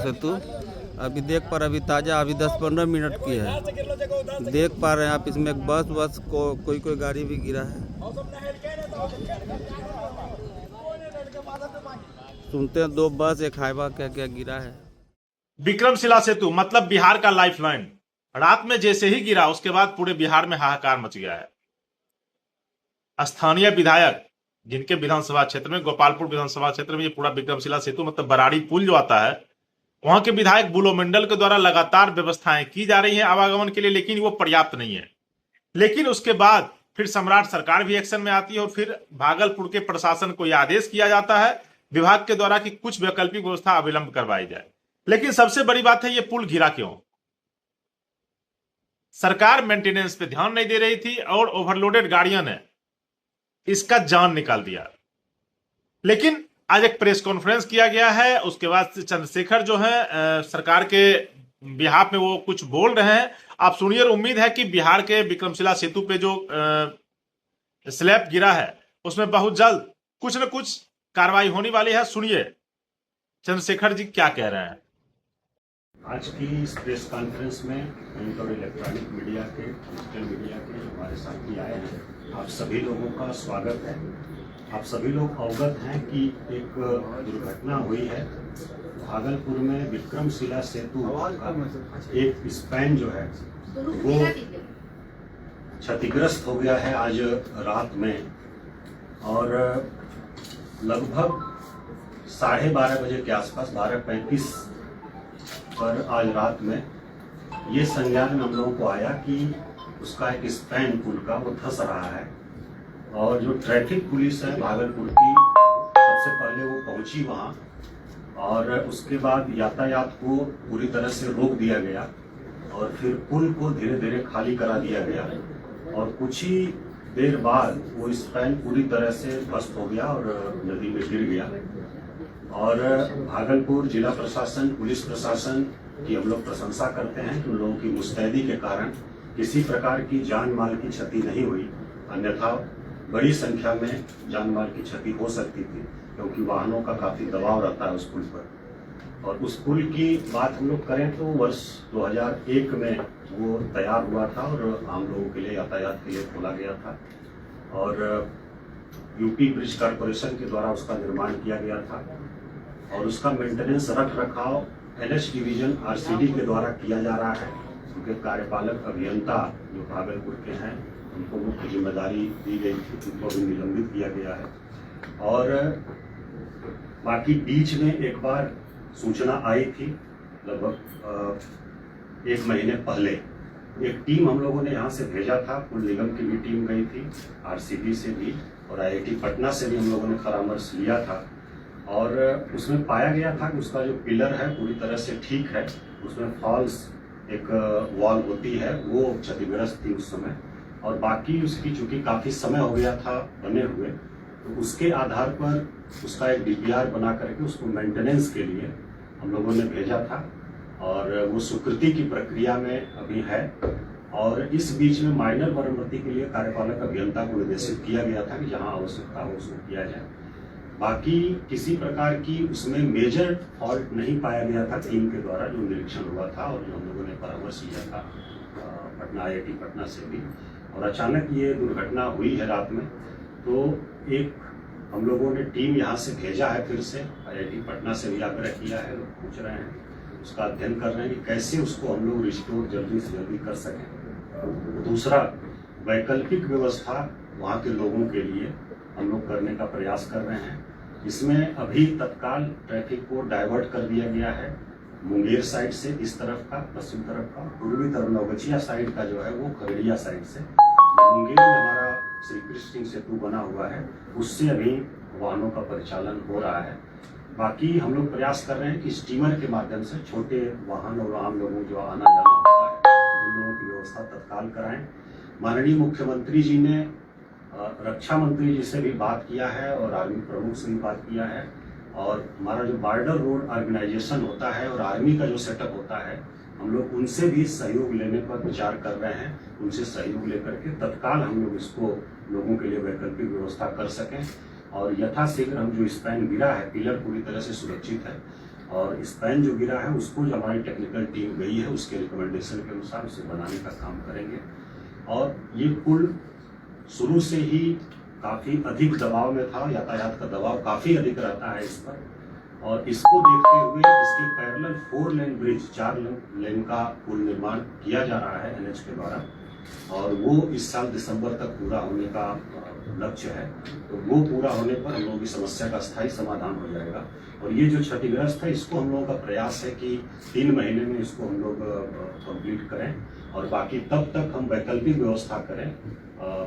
सेतु। अभी देख पा रहे, अभी ताज़ा, अभी 10-15 मिनट की है। देख पा रहे हैं आप, इसमें एक बस को कोई गाड़ी भी गिरा है। सुनते हैं 2 बस, एक हाईवा क्या गिरा है। विक्रमशिला सेतु मतलब बिहार का लाइफलाइन रात में जैसे ही गिरा, उसके बाद पूरे बिहार में हाहाकार मच गया है। स्थानीय विधायक जिनके विधानसभा क्षेत्र में, गोपालपुर विधानसभा क्षेत्र में ये पूरा विक्रमशिला सेतु मतलब बराड़ी पुल जो आता है, वहां के विधायक बुलो मंडल के द्वारा लगातार व्यवस्थाएं की जा रही हैं आवागमन के लिए, लेकिन वो पर्याप्त नहीं है। लेकिन उसके बाद फिर सम्राट सरकार भी एक्शन में आती है और फिर भागलपुर के प्रशासन को यह आदेश किया जाता है विभाग के द्वारा कि कुछ वैकल्पिक व्यवस्था अविलंब करवाई जाए। लेकिन सबसे बड़ी बात है, ये पुल गिरा क्यों? सरकार मेंटेनेंस पे ध्यान नहीं दे रही थी और ओवरलोडेड गाड़ियों ने इसका जान निकाल दिया। लेकिन आज एक प्रेस कॉन्फ्रेंस किया गया है, उसके बाद चंद्रशेखर जो है सरकार के बिहाफ में वो कुछ बोल रहे हैं। आप सुनिए और उम्मीद है कि बिहार के विक्रमशिला सेतु पे जो स्लैब गिरा है उसमें बहुत जल्द कुछ न कुछ कार्रवाई होने वाली है। सुनिए चंद्रशेखर जी क्या कह रहे हैं। आज की इस प्रेस कॉन्फ्रेंस में प्रिंट और इलेक्ट्रॉनिक मीडिया के, डिजिटल मीडिया के जो हमारे साथी आए हैं, आप सभी लोगों का स्वागत है। आप सभी लोग अवगत हैं कि एक दुर्घटना हुई है भागलपुर में। विक्रमशिला सेतु का एक स्पैन जो है वो क्षतिग्रस्त हो गया है आज रात में, और लगभग 12:30 बजे के आसपास, 12:35 पर आज रात में ये संज्ञान में हम लोगों को आया कि उसका एक स्पैन पुल का वो धंस रहा है। और जो ट्रैफिक पुलिस है भागलपुर की, सबसे पहले वो पहुंची वहां, और उसके बाद यातायात को पूरी तरह से रोक दिया गया और फिर पुल को धीरे धीरे खाली करा दिया गया। और कुछ ही देर बाद वो स्पैन पूरी तरह से ध्वस्त हो गया और नदी में गिर गया। और भागलपुर जिला प्रशासन, पुलिस प्रशासन की हम लोग प्रशंसा करते हैं कि उन लोगों की मुस्तैदी के कारण किसी प्रकार की जान माल की क्षति नहीं हुई, अन्यथा बड़ी संख्या में जान माल की क्षति हो सकती थी, क्योंकि वाहनों का काफी दबाव रहता है उस पुल पर। और उस पुल की बात हम लोग करें तो वर्ष 2001 में वो तैयार हुआ था और आम लोगों के लिए, यातायात के लिए खोला गया था। और यूपी ब्रिज कॉर्पोरेशन के द्वारा उसका निर्माण किया गया था और उसका मेंटेनेंस, रख रखाव NH डिवीजन RCD के द्वारा किया जा रहा है। उनके कार्यपालक अभियंता जो भागलपुर के हैं, उनको मुख्य जिम्मेदारी दी गई थी, उनको भी निलंबित किया गया है। और बाकी बीच में एक बार सूचना आई थी, लगभग 1 महीने पहले एक टीम हम लोगों ने यहाँ से भेजा था, पुल निगम की भी टीम गई थी, RCB से भी और IIT पटना से भी हम लोगों ने परामर्श लिया था। और उसमें पाया गया था कि उसका जो पिलर है पूरी तरह से ठीक है, उसमें फॉल्स एक वॉल होती है वो क्षतिग्रस्त थी उस समय, और बाकी उसकी चूंकि काफ़ी समय हो गया था बने हुए, तो उसके आधार पर उसका एक DPR बना करके उसको मेंटेनेंस के लिए हम लोगों ने भेजा था और वो स्वीकृति की प्रक्रिया में अभी है। और इस बीच में माइनर मरम्मती के लिए कार्यपालक अभियंता को निर्देशित किया गया था कि जहाँ आवश्यकता हो उसको किया जाए। बाकी किसी प्रकार की उसमें मेजर फॉल्ट नहीं पाया गया था टीम के द्वारा जो निरीक्षण हुआ था और जो हम लोगों ने परामर्श लिया था पटना, IIT पटना से भी। और अचानक ये दुर्घटना हुई है रात में, तो एक हम लोगों ने टीम यहाँ से भेजा है, फिर से IIT पटना से भी आग्रह किया है, लोग पूछ रहे हैं, उसका अध्ययन कर रहे हैं कि कैसे उसको हम लोग रिस्टोर जल्दी से जल्दी कर सकें। दूसरा, वैकल्पिक व्यवस्था वहाँ के लोगों के लिए हम लोग करने का प्रयास कर रहे हैं। इसमें अभी तत्काल ट्रैफिक को डाइवर्ट कर दिया गया है, मुंगेर साइड से इस तरफ का, पश्चिम तरफ का, पूर्वी तरफ नवगछिया साइड का जो है वो खगड़िया साइड से। मुंगेर में हमारा श्री कृष्ण सिंह सेतु बना हुआ है, उससे अभी वाहनों का परिचालन हो रहा है। बाकी हम लोग प्रयास कर रहे हैं कि स्टीमर के माध्यम से छोटे वाहन और आम लोगों जो आना जाना होता है उन लोगों की व्यवस्था तत्काल कराएं। माननीय मुख्यमंत्री जी ने रक्षा मंत्री जी से भी बात किया है और आर्मी प्रमुख से भी बात किया है, और हमारा जो बॉर्डर रोड ऑर्गेनाइजेशन होता है और आर्मी का जो सेटअप होता है, हम लोग उनसे भी सहयोग लेने पर विचार कर रहे हैं। उनसे सहयोग लेकर के तत्काल हम लोग इसको लोगों के लिए वैकल्पिक व्यवस्था कर सकें और यथाशीघ्र हम जो स्पैन गिरा है, पिलर पूरी तरह से सुरक्षित है, और स्पैन जो गिरा है उसको जो हमारी टेक्निकल टीम गई है उसके रिकमेंडेशन के अनुसार उसे बनाने का काम करेंगे। और ये पुल शुरू से ही काफ़ी अधिक दबाव में था, यातायात का दबाव काफ़ी अधिक रहता है इस पर, और इसको देखते हुए इसके पैरेलल 4 लेन ब्रिज 4 लेन का पुल निर्माण किया जा रहा है NH के द्वारा, और वो इस साल दिसंबर तक पूरा होने का लक्ष्य है। तो वो पूरा होने पर हम लोगों की समस्या का स्थायी समाधान हो जाएगा। और ये जो क्षतिग्रस्त है इसको हम लोगों का प्रयास है कि 3 महीने में इसको हम लोग कंप्लीट करें, और बाकी तब तक हम वैकल्पिक व्यवस्था करें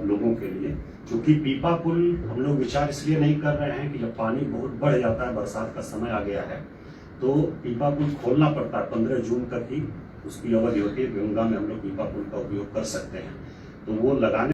लोगों के लिए। क्योंकि पीपा पुल हम लोग विचार इसलिए नहीं कर रहे हैं कि जब पानी बहुत बढ़ जाता है, बरसात का समय आ गया है, तो पीपा पुल खोलना पड़ता है। 15 जून तक ही उसकी अवधि होती है, गंगा में हम लोग पीपा पुल का उपयोग कर सकते हैं। तो वो लगाने